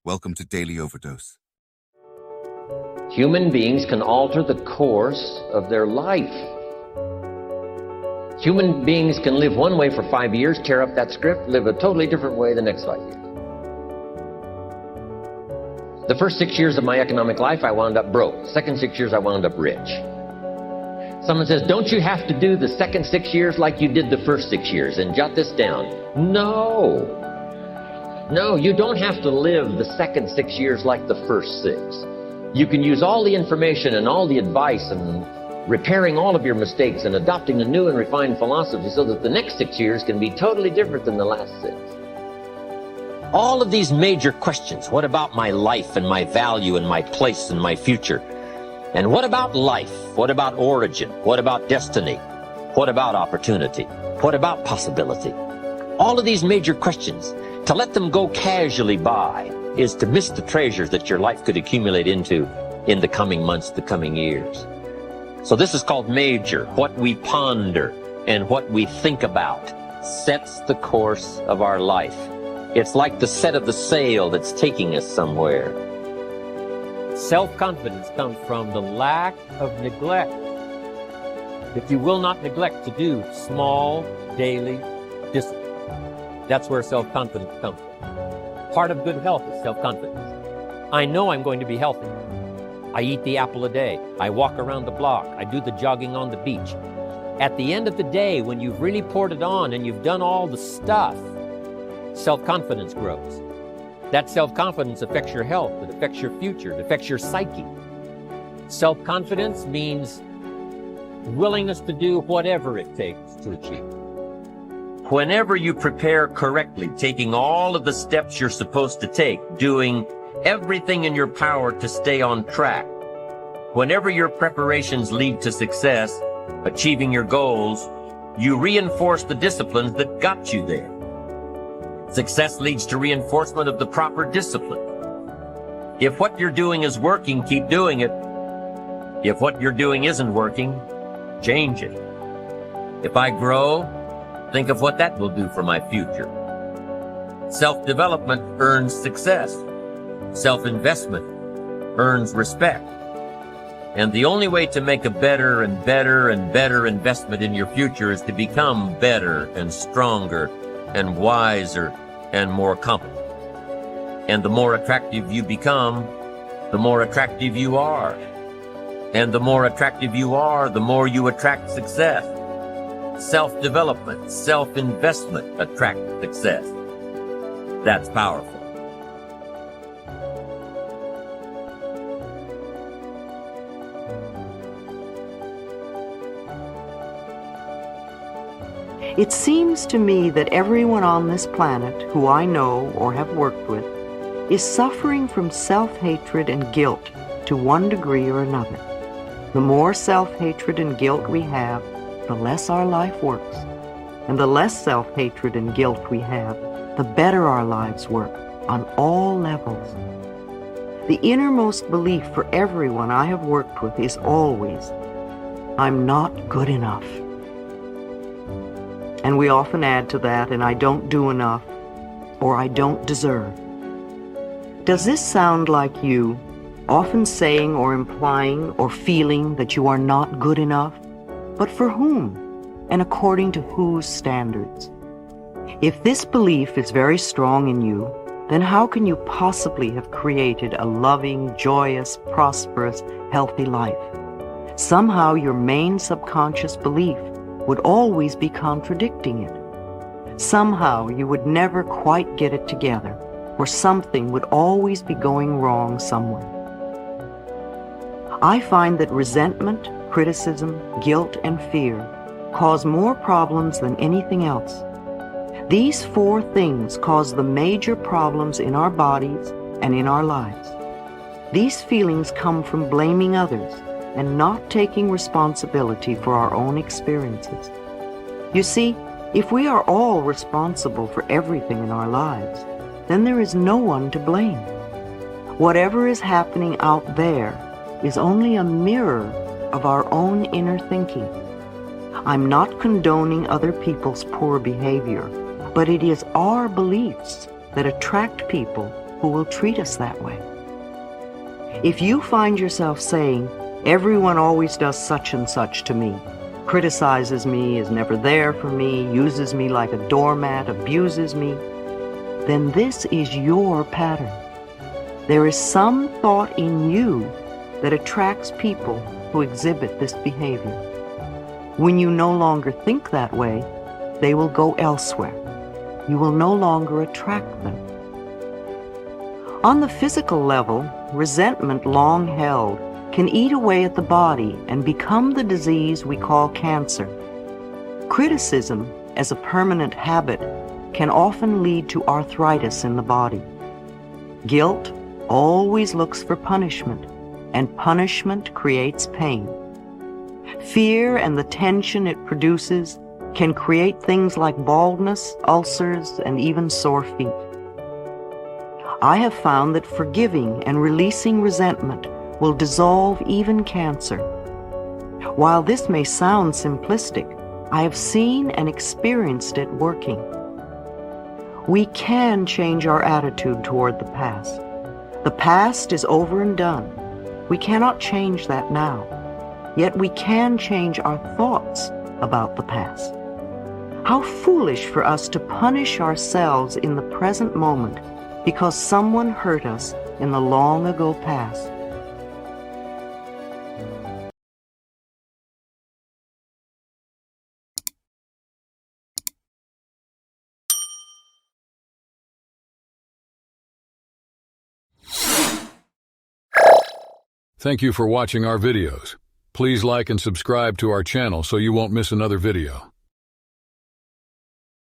Welcome to Daily Overdose. Human beings can alter the course of their life. Human beings can live one way for 5 years, tear up that script, live a totally different way the next 5 years. The first 6 years of my economic life, I wound up broke. Second 6 years, I wound up rich. Someone says, don't you have to do the second 6 years like you did the first 6 years? And jot this down. No. No, you don't have to live the second 6 years like the first 6. You can use all the information and all the advice and repairing all of your mistakes and adopting a new and refined philosophy so that the next 6 years can be totally different than the last 6. All of these major questions, what about my life and my value and my place and my future? And what about life? What about origin? What about destiny? What about opportunity? What about possibility? All of these major questions, to let them go casually by is to miss the treasures that your life could accumulate into in the coming months, the coming years. So this is called major. What we ponder and what we think about sets the course of our life. It's like the set of the sail that's taking us somewhere. Self-confidence comes from the lack of neglect. If you will not neglect to do small, daily discipline, that's where self-confidence comes from. Part of good health is self-confidence. I know I'm going to be healthy. I eat the apple a day. I walk around the block. I do the jogging on the beach. At the end of the day, when you've really poured it on and you've done all the stuff, self-confidence grows. That self-confidence affects your health. It affects your future. It affects your psyche. Self-confidence means willingness to do whatever it takes to achieve. Whenever you prepare correctly, taking all of the steps you're supposed to take, doing everything in your power to stay on track, whenever your preparations lead to success, achieving your goals, you reinforce the disciplines that got you there. Success leads to reinforcement of the proper discipline. If what you're doing is working, keep doing it. If what you're doing isn't working, change it. If I grow, think of what that will do for my future. Self-development earns success. Self-investment earns respect. And the only way to make a better and better and better investment in your future is to become better and stronger and wiser and more competent. And the more attractive you become, the more attractive you are. And the more attractive you are, the more you attract success. Self-development, self-investment attract success. That's powerful. It seems to me that everyone on this planet who I know or have worked with is suffering from self-hatred and guilt to one degree or another. The more self-hatred and guilt we have, the less our life works. And the less self-hatred and guilt we have, the better our lives work on all levels. The innermost belief for everyone I have worked with is always, I'm not good enough. And we often add to that, and I don't do enough, or I don't deserve. Does this sound like you, often saying or implying or feeling that you are not good enough? But for whom? And according to whose standards? If this belief is very strong in you, then how can you possibly have created a loving, joyous, prosperous, healthy life? Somehow your main subconscious belief would always be contradicting it. Somehow you would never quite get it together, or something would always be going wrong somewhere. I find that resentment, criticism, guilt, and fear cause more problems than anything else. These 4 things cause the major problems in our bodies and in our lives. These feelings come from blaming others and not taking responsibility for our own experiences. You see, if we are all responsible for everything in our lives, then there is no one to blame. Whatever is happening out there is only a mirror of our own inner thinking. I'm not condoning other people's poor behavior, but it is our beliefs that attract people who will treat us that way. If you find yourself saying, everyone always does such and such to me, criticizes me, is never there for me, uses me like a doormat, abuses me, then this is your pattern. There is some thought in you that attracts people who exhibit this behavior. When you no longer think that way, they will go elsewhere. You will no longer attract them. On the physical level, resentment long held can eat away at the body and become the disease we call cancer. Criticism, as a permanent habit, can often lead to arthritis in the body. Guilt always looks for punishment, and punishment creates pain. Fear and the tension it produces can create things like baldness, ulcers, and even sore feet. I have found that forgiving and releasing resentment will dissolve even cancer. While this may sound simplistic, I have seen and experienced it working. We can change our attitude toward the past. The past is over and done. We cannot change that now. Yet we can change our thoughts about the past. How foolish for us to punish ourselves in the present moment because someone hurt us in the long ago past. Thank you for watching our videos. Please like and subscribe to our channel so you won't miss another video.